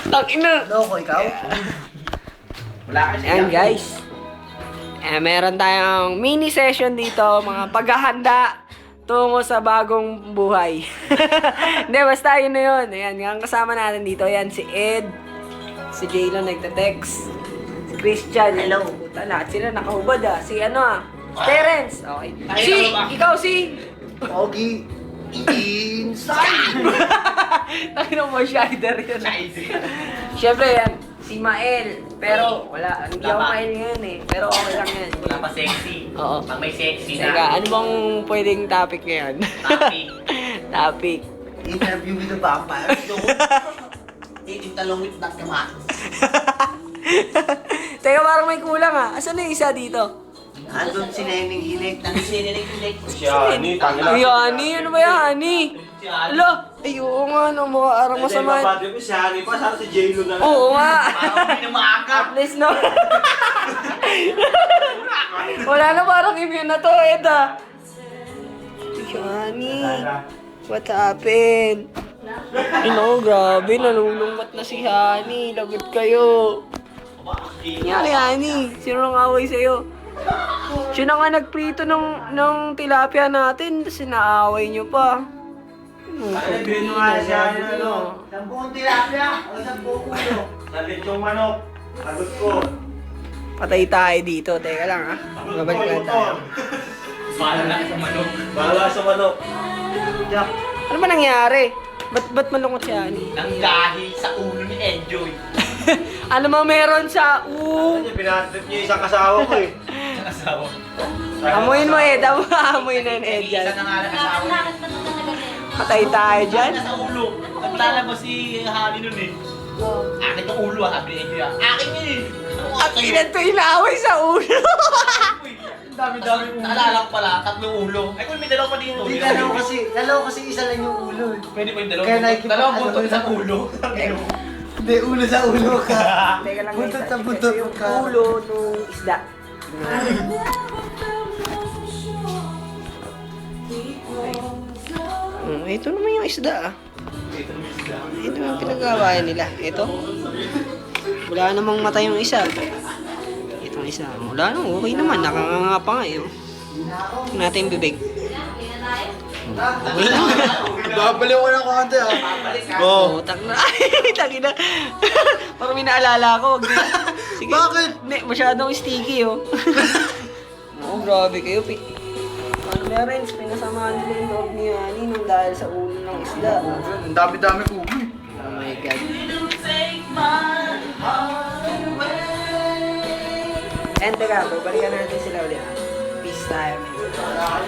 Takina! Loko, ikaw? Wala kasi. Ayan guys. Meron tayong mini session dito, mga paghahanda tungo sa bagong buhay. Hindi, basta yun na yun. Ayan, yung kasama natin dito. Ayan, si Ed. Si Jaylo nagte-text. Si Christian. Hello. Puta, lahat sila nakahubad ah. Si ano ah. Terence. Okay. Si, ikaw si... Pogi. Inside! Takina mo, Shider yun. Siyempre yan, si Mael. Pero wala, hindi ako Mael ngayon eh. Pero okay lang yan. Wala pa sexy. Oo. Pag may sexy Teka, na. ano bang pwedeng topic ngayon? Topic. Topic. Interview with the vampires. Eating talong with that kamatis. Teka, parang may kulang ah. Asan na yung isa dito? Andun si Neneng Hilik. Nangisinilig-ilig. Si Ani, tangina. Ay, Hani, ano ba yan, Hani? Ala, ay oo nga, no, mukha arang masama. Si Ani pa, sana si J-Lo na lang. Oo nga. Parang hindi na maakap. At least no. Wala na parang immune na to, Ed ah. Hani, what happened? Ino, grabe, nalulungkot na si Hani. Lagot kayo. Nangyari, Hani? Sino nang away sa'yo? Siya na nga nagprito ng tilapia natin, tapos sinaaway nyo pa. Sabihin mo nga siya, ano. 10 tilapia o 10 ulo. Salit yung manok. Sagot ko. Patay tayo dito. Teka lang ha. Babalik lang tayo. Bahala sa manok. Bahala sa manok. Jack. Ano ba nangyari? Ba't malungkot si Ani? Nanggahi sa ulo ni Enjoy. Ano ba meron sa Kasi pinatrip niyo isang kasawa ko eh. Ang asawa. Amuin mo Ed. Amuin na yung Ed Isa dyan. na nga lang asawa niya. Patay tayo dyan. Nasa ulo. Naglalabas si Hani nun eh. Akin tong ulo ah, sabi ni Enjoy ah. Akin yun eh. Ang ilan to inaaway sa ulo. Ang dami-dami ulo. Naalala ko pala, 3 ulo. Ay kung may dalawa pa dito. Hindi, dalaw kasi isa lang yung ulo. Pwede pa yung dalawa. Kaya nakikipag- Dalawang buntot, ano, isang ulo. Hindi, ulo sa ulo ka. Teka lang Buntot guys, sa buntot yung ka. ulo nung isda. Ito naman yung isda ah. Ito yung pinagawain nila. Ito. Wala namang mata yung isa. Itong isa. Wala nang okay naman. Nakanganga pa nga eh. Oh. Tingnan natin yung bibig. Babalik ko ng konti ah. Oh, tak na. Ay, taki na. Parang may naalala ko. Wag na. Sige. Bakit? Hindi, masyadong sticky oh. Oo, grabe kayo. Ano na rin, pinasamahan nila yung loob ni Ani nung dahil sa ulo ng isda. Ang dami-dami ulo eh. Oh my God. And teka, babalikan natin sila ulit. Peace tayo. Man.